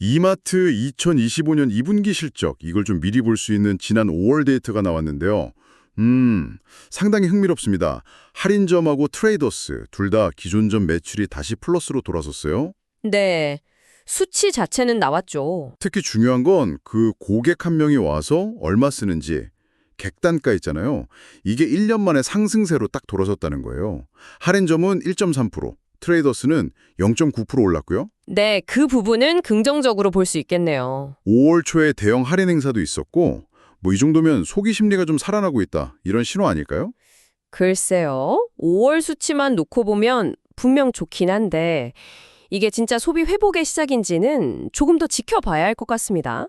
이마트 2025년 2분기 실적, 이걸 좀 미리 볼 수 있는 지난 5월 데이터가 나왔는데요. 상당히 흥미롭습니다. 할인점하고 트레이더스, 둘 다 기존점 매출이 다시 플러스로 돌아섰어요. 네, 수치 자체는 나왔죠. 특히 중요한 건 그 고객 한 명이 와서 얼마 쓰는지, 객단가 있잖아요. 이게 1년 만에 상승세로 딱 돌아섰다는 거예요. 할인점은 1.3%, 트레이더스는 0.9% 올랐고요. 네, 그 부분은 긍정적으로 볼 수 있겠네요. 5월 초에 대형 할인 행사도 있었고, 뭐 이 정도면 소비 심리가 좀 살아나고 있다, 이런 신호 아닐까요? 글쎄요, 5월 수치만 놓고 보면 분명 좋긴 한데 이게 진짜 소비 회복의 시작인지는 조금 더 지켜봐야 할 것 같습니다.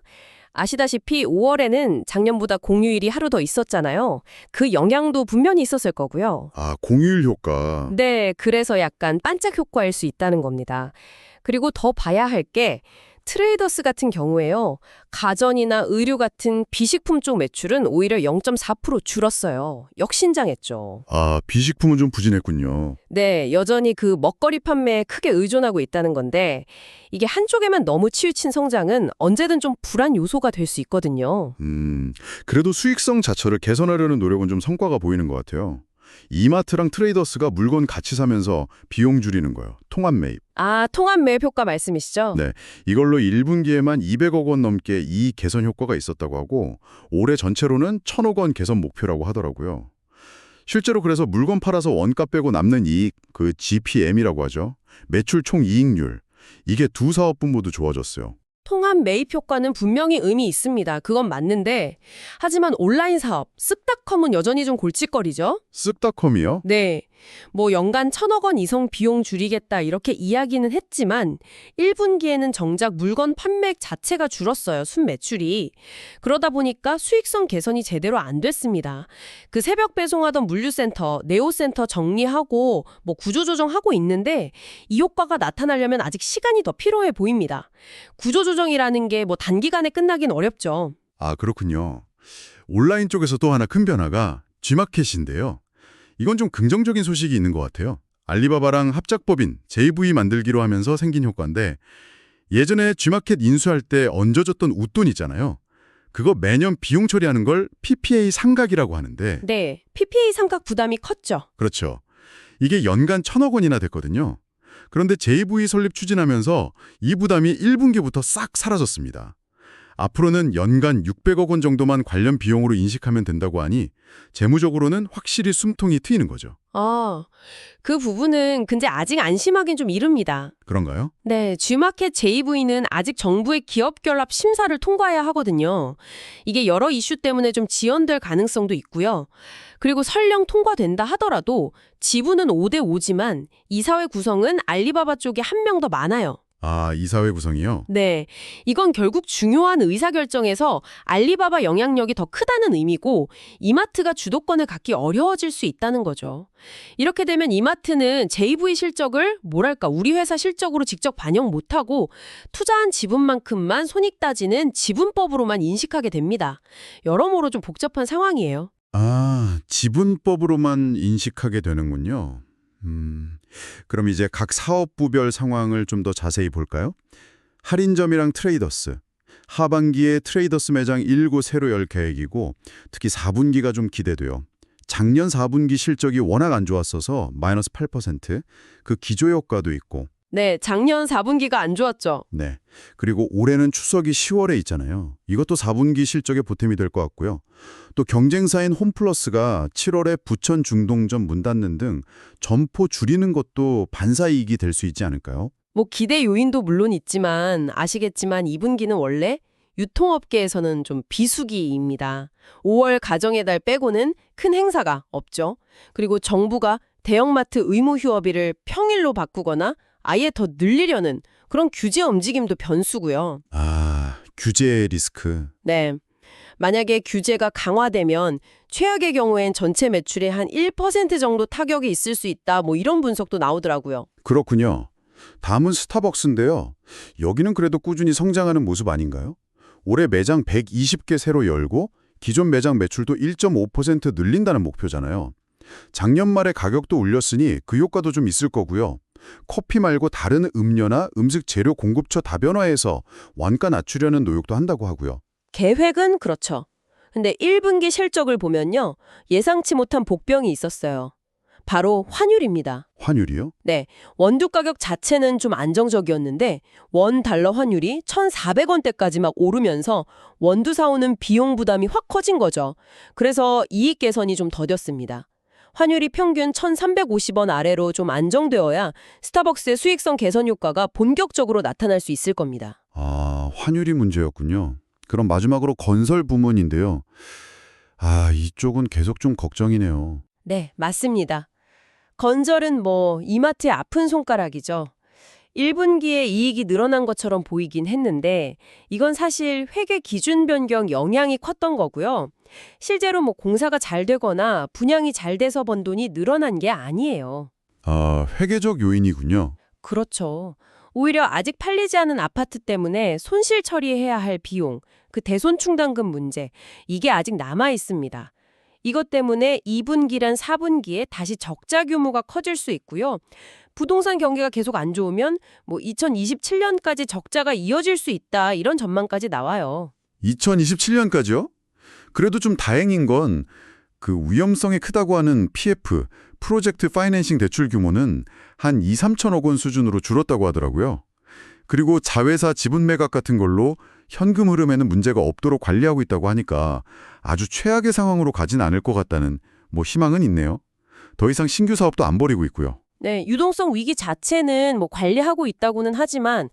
아시다시피 5월에는 작년보다 공휴일이 하루 더 있었잖아요. 그 영향도 분명히 있었을 거고요. 아, 공휴일 효과. 네, 그래서 약간 반짝 효과일 수 있다는 겁니다. 그리고 더 봐야 할 게 트레이더스 같은 경우에요. 가전이나 의류 같은 비식품 쪽 매출은 오히려 0.4% 줄었어요. 역신장했죠. 아, 비식품은 좀 부진했군요. 네, 여전히 그 먹거리 판매에 크게 의존하고 있다는 건데 이게 한쪽에만 너무 치우친 성장은 언제든 좀 불안 요소가 될 수 있거든요. 그래도 수익성 자체를 개선하려는 노력은 좀 성과가 보이는 것 같아요. 이마트랑 트레이더스가 물건 같이 사면서 비용 줄이는 거예요. 통합 매입. 아, 통합 매입 효과 말씀이시죠? 네, 이걸로 1분기에만 200억 원 넘게 이익 개선 효과가 있었다고 하고 올해 전체로는 1,000억 원 개선 목표라고 하더라고요. 실제로 그래서 물건 팔아서 원가 빼고 남는 이익, 그 GPM이라고 하죠. 매출 총 이익률. 이게 두 사업분 모두 좋아졌어요. 통합 매입 효과는 분명히 의미 있습니다. 그건 맞는데 하지만 온라인 사업, 쓱닷컴은 여전히 좀 골칫거리죠? 쓱닷컴이요? 네, 뭐 연간 1,000억 원 이상 비용 줄이겠다 이렇게 이야기는 했지만 1분기에는 정작 물건 판매 자체가 줄었어요. 순매출이. 그러다 보니까 수익성 개선이 제대로 안 됐습니다. 그 새벽 배송하던 물류센터, 네오센터 정리하고 뭐 구조조정하고 있는데 이 효과가 나타나려면 아직 시간이 더 필요해 보입니다. 구조조정이라는 게 뭐 단기간에 끝나긴 어렵죠. 아, 그렇군요. 온라인 쪽에서 또 하나 큰 변화가 G마켓인데요. 이건 좀 긍정적인 소식이 있는 것 같아요. 알리바바랑 합작법인 JV 만들기로 하면서 생긴 효과인데 예전에 G마켓 인수할 때 얹어줬던 웃돈 있잖아요. 그거 매년 비용 처리하는 걸 PPA 상각이라고 하는데 네, PPA 상각 부담이 컸죠. 그렇죠. 이게 연간 1,000억 원이나 됐거든요. 그런데 JV 설립 추진하면서 이 부담이 1분기부터 싹 사라졌습니다. 앞으로는 연간 600억 원 정도만 관련 비용으로 인식하면 된다고 하니 재무적으로는 확실히 숨통이 트이는 거죠. 아, 그 부분은 근데 아직 안심하긴 좀 이릅니다. 그런가요? 네, G마켓 JV는 아직 정부의 기업 결합 심사를 통과해야 하거든요. 이게 여러 이슈 때문에 좀 지연될 가능성도 있고요. 그리고 설령 통과된다 하더라도 지분은 5대5지만 이사회 구성은 알리바바 쪽에 한 명 더 많아요. 아, 이사회 구성이요? 네, 이건 결국 중요한 의사결정에서 알리바바 영향력이 더 크다는 의미고 이마트가 주도권을 갖기 어려워질 수 있다는 거죠. 이렇게 되면 이마트는 JV 실적을 뭐랄까 우리 회사 실적으로 직접 반영 못하고 투자한 지분만큼만 손익 따지는 지분법으로만 인식하게 됩니다. 여러모로 좀 복잡한 상황이에요. 아, 지분법으로만 인식하게 되는군요. 그럼 이제 각 사업부별 상황을 좀 더 자세히 볼까요? 할인점이랑 트레이더스. 하반기에 트레이더스 매장 1구 새로 열 계획이고 특히 4분기가 좀 기대돼요. 작년 4분기 실적이 워낙 안 좋았어서 마이너스 8%, 그 기저효과도 있고. 네, 작년 4분기가 안 좋았죠. 네. 그리고 올해는 추석이 10월에 있잖아요. 이것도 4분기 실적에 보탬이 될 것 같고요. 또 경쟁사인 홈플러스가 7월에 부천 중동점 문 닫는 등 점포 줄이는 것도 반사이익이 될 수 있지 않을까요? 뭐 기대 요인도 물론 있지만 아시겠지만 2분기는 원래 유통업계에서는 좀 비수기입니다. 5월 가정의 달 빼고는 큰 행사가 없죠. 그리고 정부가 대형마트 의무 휴업일을 평일로 바꾸거나 아예 더 늘리려는 그런 규제 움직임도 변수고요. 아, 규제 리스크. 네. 만약에 규제가 강화되면 최악의 경우엔 전체 매출의 한 1% 정도 타격이 있을 수 있다. 뭐 이런 분석도 나오더라고요. 그렇군요. 다음은 스타벅스인데요. 여기는 그래도 꾸준히 성장하는 모습 아닌가요? 올해 매장 120개 새로 열고 기존 매장 매출도 1.5% 늘린다는 목표잖아요. 작년 말에 가격도 올렸으니 그 효과도 좀 있을 거고요. 커피 말고 다른 음료나 음식 재료 공급처 다변화해서 원가 낮추려는 노력도 한다고 하고요. 계획은 그렇죠. 근데 1분기 실적을 보면요. 예상치 못한 복병이 있었어요. 바로 환율입니다. 환율이요? 네, 원두 가격 자체는 좀 안정적이었는데 원 달러 환율이 1,400원대까지 막 오르면서 원두 사오는 비용 부담이 확 커진 거죠. 그래서 이익 개선이 좀 더뎠습니다. 환율이 평균 1,350원 아래로 좀 안정되어야 스타벅스의 수익성 개선 효과가 본격적으로 나타날 수 있을 겁니다. 아, 환율이 문제였군요. 그럼 마지막으로 건설 부문인데요. 이쪽은 계속 좀 걱정이네요. 네, 맞습니다. 건설은 이마트의 아픈 손가락이죠. 1분기에 이익이 늘어난 것처럼 보이긴 했는데 이건 사실 회계 기준 변경 영향이 컸던 거고요. 실제로 공사가 잘 되거나 분양이 잘 돼서 번 돈이 늘어난 게 아니에요. 회계적 요인이군요. 그렇죠. 오히려 아직 팔리지 않은 아파트 때문에 손실 처리해야 할 비용, 그 대손 충당금 문제, 이게 아직 남아 있습니다. 이것 때문에 2분기란 4분기에 다시 적자 규모가 커질 수 있고요. 부동산 경기가 계속 안 좋으면 2027년까지 적자가 이어질 수 있다, 이런 전망까지 나와요. 2027년까지요? 그래도 좀 다행인 건 그 위험성이 크다고 하는 PF, 프로젝트 파이낸싱 대출 규모는 한 2, 3천억 원 수준으로 줄었다고 하더라고요. 그리고 자회사 지분 매각 같은 걸로 현금 흐름에는 문제가 없도록 관리하고 있다고 하니까 아주 최악의 상황으로 가진 않을 것 같다는 희망은 있네요. 더 이상 신규 사업도 안 벌이고 있고요. 네, 유동성 위기 자체는 관리하고 있다고는 하지만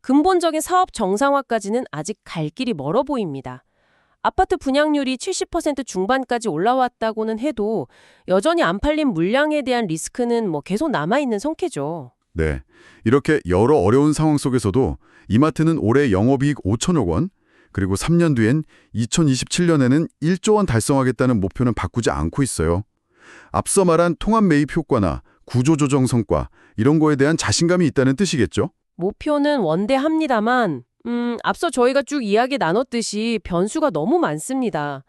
근본적인 사업 정상화까지는 아직 갈 길이 멀어 보입니다. 아파트 분양률이 70% 중반까지 올라왔다고는 해도 여전히 안 팔린 물량에 대한 리스크는 계속 남아있는 상태죠. 네, 이렇게 여러 어려운 상황 속에서도 이마트는 올해 영업이익 5천억 원, 그리고 3년 뒤엔 2027년에는 1조 원 달성하겠다는 목표는 바꾸지 않고 있어요. 앞서 말한 통합 매입 효과나 구조조정 성과, 이런 거에 대한 자신감이 있다는 뜻이겠죠? 목표는 원대합니다만 앞서 저희가 쭉 이야기 나눴듯이 변수가 너무 많습니다.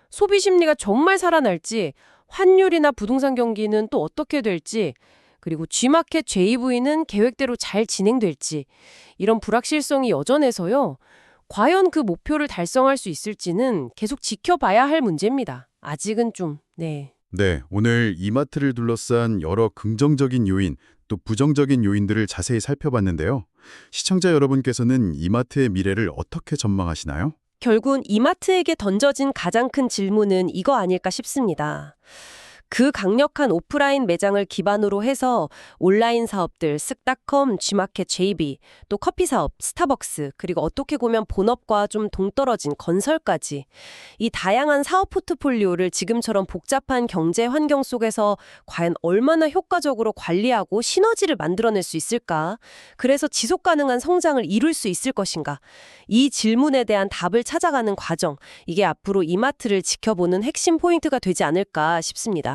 소비 심리가 정말 살아날지, 환율이나 부동산 경기는 또 어떻게 될지, 그리고 G마켓 JV는 계획대로 잘 진행될지, 이런 불확실성이 여전해서요. 과연 그 목표를 달성할 수 있을지는 계속 지켜봐야 할 문제입니다. 아직은 좀, 네. 네, 오늘 이마트를 둘러싼 여러 긍정적인 요인, 또 부정적인 요인들을 자세히 살펴봤는데요. 시청자 여러분께서는 이마트의 미래를 어떻게 전망하시나요? 결국은 이마트에게 던져진 가장 큰 질문은 이거 아닐까 싶습니다. 그 강력한 오프라인 매장을 기반으로 해서 온라인 사업들 쓱닷컴, G마켓 JB, 또 커피 사업 스타벅스, 그리고 어떻게 보면 본업과 좀 동떨어진 건설까지 이 다양한 사업 포트폴리오를 지금처럼 복잡한 경제 환경 속에서 과연 얼마나 효과적으로 관리하고 시너지를 만들어낼 수 있을까? 그래서 지속 가능한 성장을 이룰 수 있을 것인가? 이 질문에 대한 답을 찾아가는 과정, 이게 앞으로 이마트를 지켜보는 핵심 포인트가 되지 않을까 싶습니다.